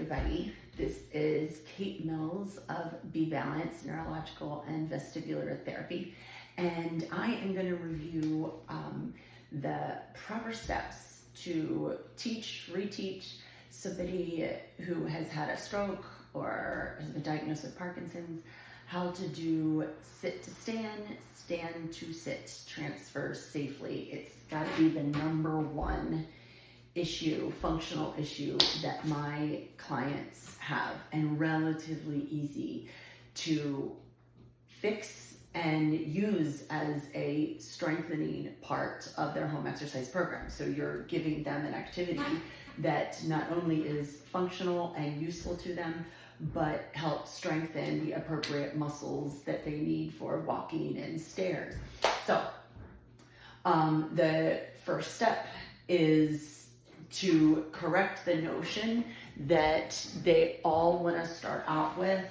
everybody. This is Kate Mills of Be Balanced Neurological and Vestibular Therapy, and I am going to review the proper steps to teach, reteach somebody who has had a stroke or has been diagnosed with Parkinson's, how to do sit to stand, stand to sit transfers safely. It's got to be the number one functional issue that my clients have, and relatively easy to fix and use as a strengthening part of their home exercise program. So you're giving them an activity that not only is functional and useful to them, but helps strengthen the appropriate muscles that they need for walking and stairs. So the first step is to correct the notion that they all want to start out with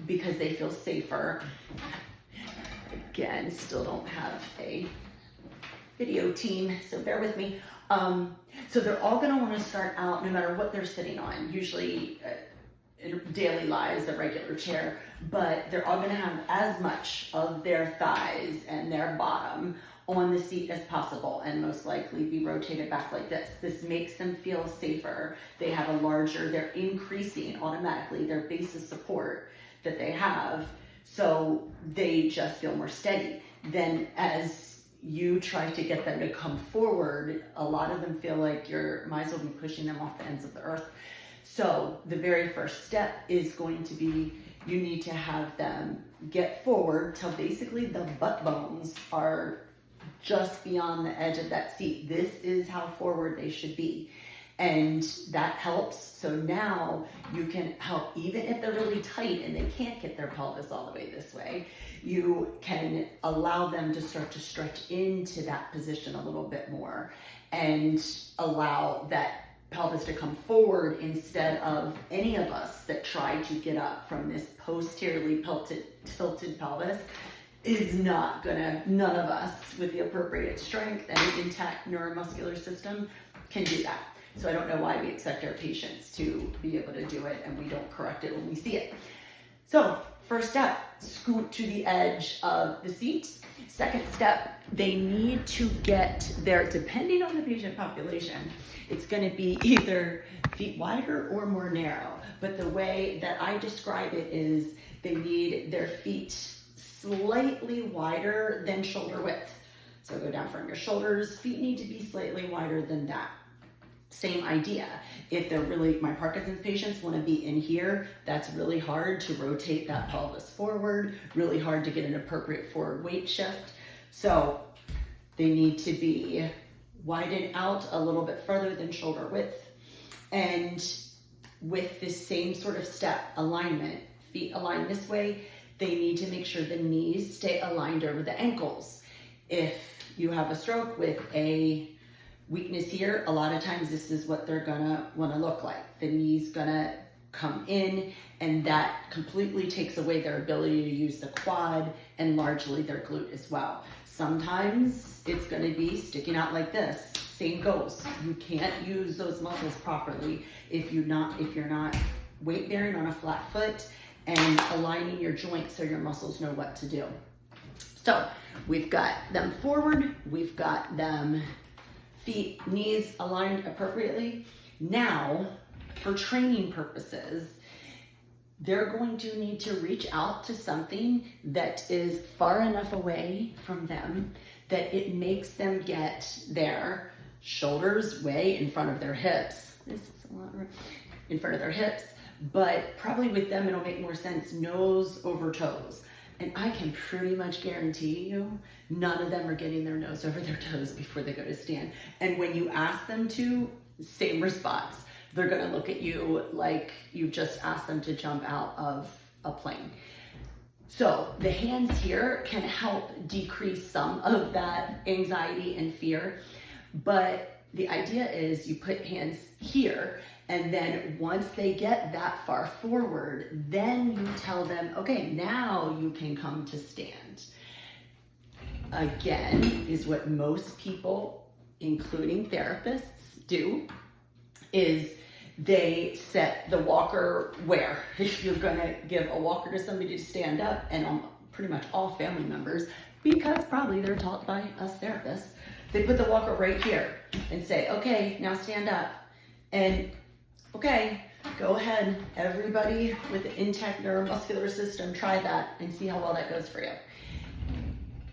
because they feel safer. Again, still don't have a video team, so bear with me. So they're all going to want to start out, no matter what they're sitting on, usually in daily lives, a regular chair, but they're all going to have as much of their thighs and their bottom on the seat as possible, and most likely be rotated back like this. This makes them feel safer. They have a larger, they're increasing automatically their base of support that they have, so they just feel more steady. Then as you try to get them to come forward, a lot of them feel like might as well be pushing them off the ends of the earth. So the very first step is going to be, you need to have them get forward till basically the butt bones are just beyond the edge of that seat. This is how forward they should be. And that helps. So now you can help, even if they're really tight and they can't get their pelvis all the way this way, you can allow them to start to stretch into that position a little bit more and allow that pelvis to come forward instead of any of us that try to get up from this posteriorly tilted pelvis. Is not gonna, none of us with the appropriate strength and an intact neuromuscular system can do that. So I don't know why we expect our patients to be able to do it and we don't correct it when we see it. So first step, scoot to the edge of the seat. Second step, they need to get their, depending on the patient population, it's gonna be either feet wider or more narrow. But the way that I describe it is they need their feet slightly wider than shoulder width. So go down from your shoulders, feet need to be slightly wider than that. Same idea. If they're really, my Parkinson's patients want to be in here, that's really hard to rotate that pelvis forward, really hard to get an appropriate forward weight shift. So they need to be widened out a little bit further than shoulder width. And with this same sort of step, alignment, feet aligned this way, they need to make sure the knees stay aligned over the ankles. If you have a stroke with a weakness here, a lot of times this is what they're gonna wanna look like. The knee's gonna come in, and that completely takes away their ability to use the quad and largely their glute as well. Sometimes it's gonna be sticking out like this. Same goes. You can't use those muscles properly if you're not weight bearing on a flat foot and aligning your joints so your muscles know what to do. So we've got them forward, we've got them feet, knees aligned appropriately. Now, for training purposes, they're going to need to reach out to something that is far enough away from them that it makes them get their shoulders way in front of their hips. This is a lot in front of their hips. But probably with them, it'll make more sense nose over toes. And I can pretty much guarantee you, none of them are getting their nose over their toes before they go to stand. And when you ask them to, same response. They're gonna look at you like you've just asked them to jump out of a plane. So the hands here can help decrease some of that anxiety and fear. But the idea is you put hands here, and then once they get that far forward, then you tell them, okay, now you can come to stand. Again, is what most people, including therapists, do, is they set the walker where. If you're gonna give a walker to somebody to stand up, and pretty much all family members, because probably they're taught by us therapists, they put the walker right here and say, okay, now stand up. And okay, go ahead, everybody with an intact neuromuscular system, try that and see how well that goes for you.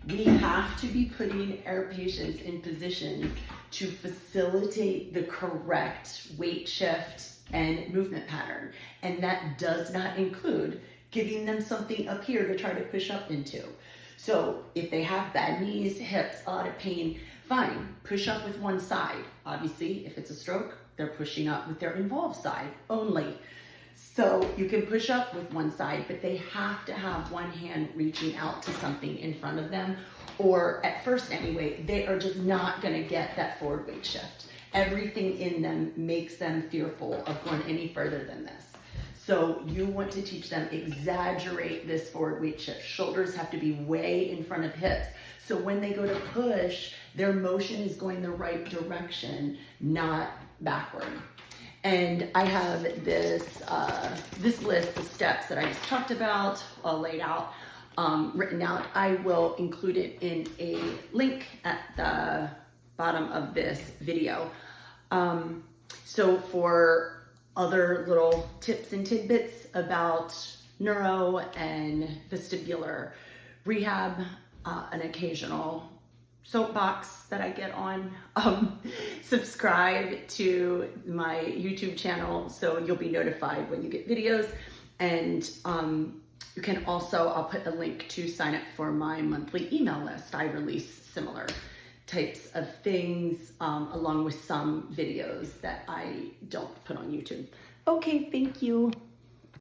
We have to be putting our patients in positions to facilitate the correct weight shift and movement pattern. And that does not include giving them something up here to try to push up into. So if they have bad knees, hips, a lot of pain, fine, push up with one side. Obviously, if it's a stroke, they're pushing up with their involved side only. So you can push up with one side, but they have to have one hand reaching out to something in front of them, or at first anyway, they are just not gonna get that forward weight shift. Everything in them makes them fearful of going any further than this. So you want to teach them, exaggerate this forward weight shift. Shoulders have to be way in front of hips. So when they go to push, their motion is going the right direction, not backward. And I have this list of steps that I just talked about, all laid out, written out. I will include it in a link at the bottom of this video. So for other little tips and tidbits about neuro and vestibular rehab, an occasional soapbox that I get on, subscribe to my YouTube channel so you'll be notified when you get videos. And you can also, I'll put a link to sign up for my monthly email list. I release similar types of things along with some videos that I don't put on YouTube. Okay, thank you.